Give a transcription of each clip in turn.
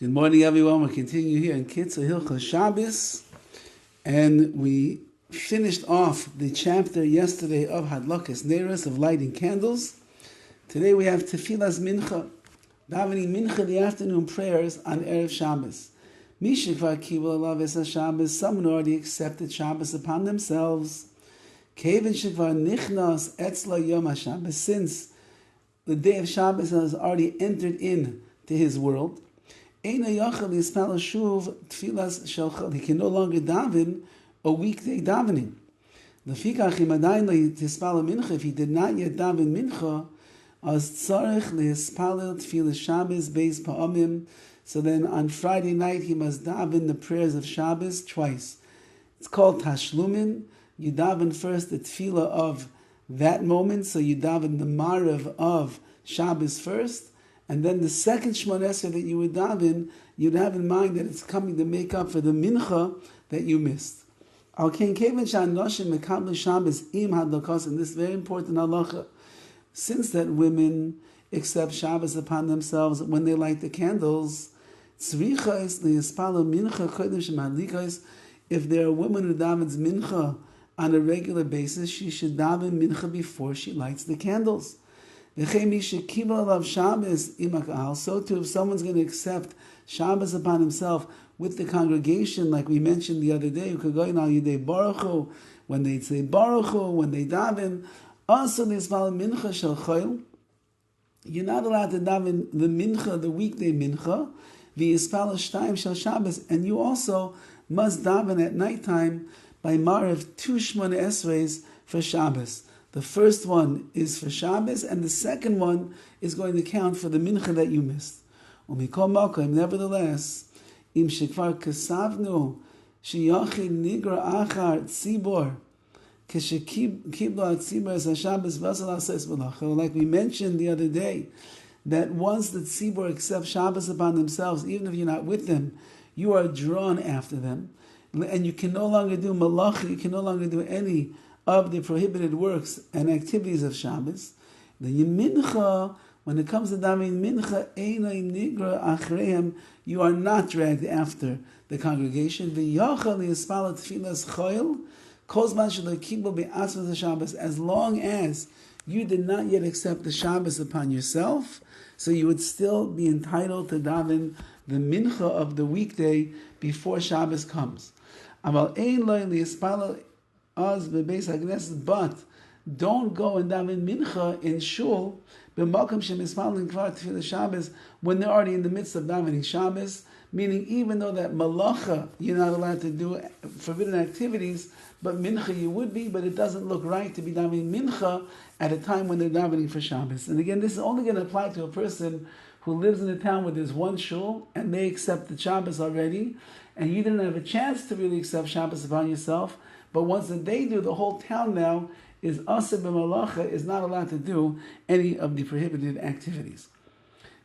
Good morning, everyone. We're continuing here in KITZUR, HILCHOS Shabbos, and we finished off the chapter yesterday of Hadlakas Neiros, of lighting candles. Today we have Tefillas Mincha, davening Mincha, the afternoon prayers on Erev Shabbos. Mishikvar Kibul Alav Es Shabbos, someone already accepted Shabbos upon themselves. Kevin Shikvar Nichnas Etzla Yom HaShabbos, since the day of Shabbos has already entered in to his world. He can no longer daven a weekday davening. If he did not yet daven mincha, so then on Friday night he must daven the prayers of Shabbos twice. It's called tashlumin. You daven first the tefillah of that moment, so you daven the marav of Shabbos first, and then the second Shemona Esrei that you would daven, you'd have in mind that it's coming to make up for the mincha that you missed. And this very important halacha, since that women accept Shabbos upon themselves when they light the candles, if there are women who davens mincha on a regular basis, she should daven mincha before she lights the candles. So too, if someone's going to accept Shabbos upon himself with the congregation, like we mentioned the other day, when they say Baruch Hu, when they daven, also there's mincha shel chayil. You're not allowed to daven the mincha, the weekday mincha, the ispal shtayim shel Shabbos, and you also must daven at nighttime by marav 2 Shemona Esreis for Shabbos. The first one is for Shabbos, and the second one is going to count for the mincha that you missed. Nevertheless, im shekvar kasavnu sheyachid nigra achar tzibor keshekiblo tzibor es haShabbos v'asal ases v'lacha. Like we mentioned the other day, that once the tzibor accepts Shabbos upon themselves, even if you're not with them, you are drawn after them, and you can no longer do malacha, you can no longer do any of the prohibited works and activities of Shabbos. The mincha, when it comes to davening mincha, einay nigra achreihem, you are not dragged after the congregation. V'yachal li'espal tefillas chayil, kol zman shelo kibul be'atzmas Shabbos, as long as you did not yet accept the Shabbos upon yourself, so you would still be entitled to daven the mincha of the weekday before Shabbos comes. Aval ein lo li'espal but don't go and daven mincha in shul when they're already in the midst of davening Shabbos, meaning even though that malacha you're not allowed to do forbidden activities, but mincha you would be, but it doesn't look right to be davening mincha at a time when they're davening for Shabbos. And again, this is only going to apply to a person who lives in a town where there's one shul and they accept the Shabbos already, and you didn't have a chance to really accept Shabbos upon yourself. But once that they do, the whole town now is aseh b'malacha, is not allowed to do any of the prohibited activities.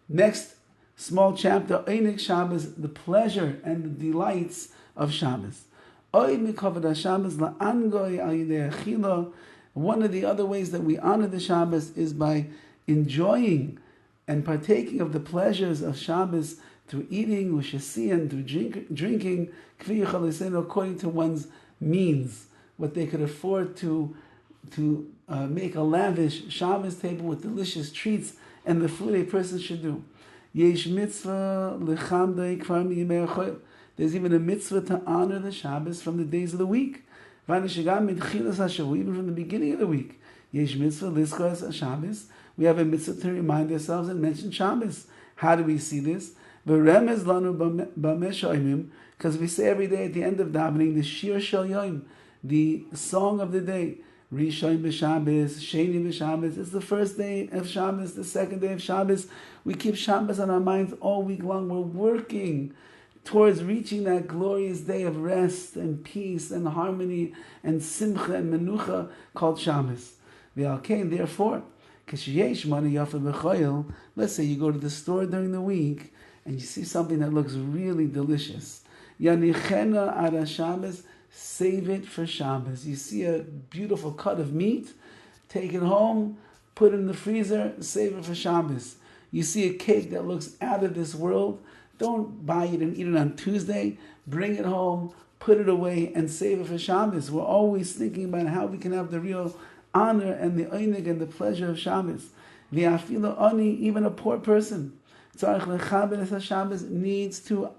Next small chapter, Oneg Shabbos, the pleasure and the delights of Shabbos. One of the other ways that we honor the Shabbos is by enjoying and partaking of the pleasures of Shabbos through eating, and through drinking, according to one's means, what they could afford to make a lavish Shabbos table with delicious treats and the food a person should do. Yesh mitzvah lechamdei kvar miyimei ha'choil. There's even a mitzvah to honor the Shabbos from the days of the week. Even from the beginning of the week. Yesh mitzvah lizkor Shabbos. We have a mitzvah to remind ourselves and mention Shabbos. How do we see this? V'remez lanu b'mesh ha'imim, because we say every day at the end of davening, the Shir Shel Yom, the song of the day, Rishon b'Shabbos, Sheni b'Shabbos. It's the first day of Shabbos, the second day of Shabbos. We keep Shabbos on our minds all week long. We're working towards reaching that glorious day of rest and peace and harmony and simcha and menucha called Shabbos. Therefore, let's say you go to the store during the week and you see something that looks really delicious. Yanichena ara Shabbos, save it for Shabbos. You see a beautiful cut of meat, take it home, put it in the freezer, save it for Shabbos. You see a cake that looks out of this world, Don't buy it and eat it on Tuesday. Bring it home, put it away, and save it for Shabbos. We're always thinking about how we can have the real honor and the oneg and the pleasure of Shabbos. V'afilo ani, even a poor person, tzarich lechaber es Shabbos, needs to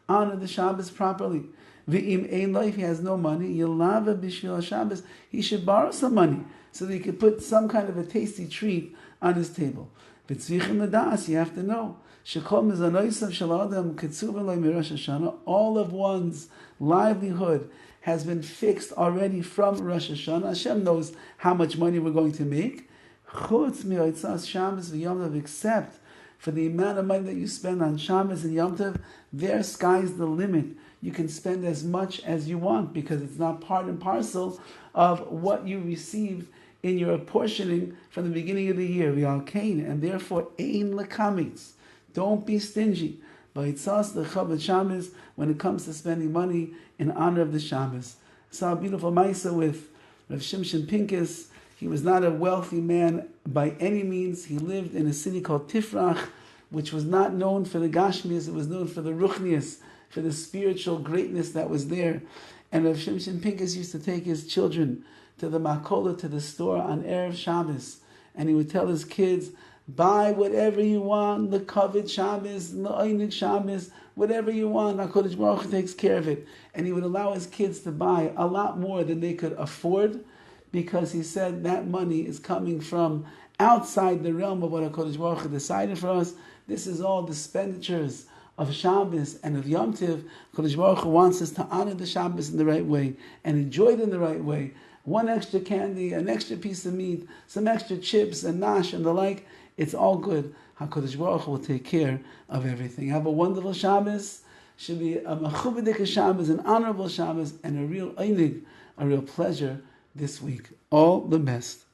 honor the Shabbos properly. V'im ein lo, if he has no money, yilava b'shvil Shabbos, he should borrow some money so that he could put some kind of a tasty treat on his table. V'tzvichim l'das, you have to know. Shekol mizanoisav shel adam KITZUR v'lo mirosh Hashanah, all of one's livelihood has been fixed already from Rosh Hashanah. Hashem knows how much money we're going to make. Chutz mi'otzas Shabbos v'Yom Tov, except for the amount of money that you spend on Shabbos and Yom Tov, their sky's the limit. You can spend as much as you want because it's not part and parcel of what you received in your apportioning from the beginning of the year. And therefore, ein lekamitz. Don't be stingy. Baitzas lechavod Shabbos when it comes to spending money in honor of the Shabbos. I saw a beautiful Maisa with Rav Shimshon Pincus. He was not a wealthy man by any means. He lived in a city called Tifrach, which was not known for the Gashmias. It was known for the Ruchnias, for the spiritual greatness that was there. And Rav Shimshon Pincus used to take his children to the Makola, to the store on Erev Shabbos. And he would tell his kids, buy whatever you want, the Kovid Shabbos, the Oneg Shabbos, whatever you want. HaKadosh Baruch Hu takes care of it. And he would allow his kids to buy a lot more than they could afford, because he said that money is coming from outside the realm of what HaKadosh Baruch Hu decided for us. This is all the expenditures of Shabbos and of Yom Tov. HaKadosh Baruch Hu wants us to honor the Shabbos in the right way and enjoy it in the right way. One extra candy, an extra piece of meat, some extra chips and nash and the like, it's all good. HaKadosh Baruch Hu will take care of everything. Have a wonderful Shabbos. Should be a mechubadik Shabbos, an honorable Shabbos, and a real oneg, a real pleasure this week. All the best.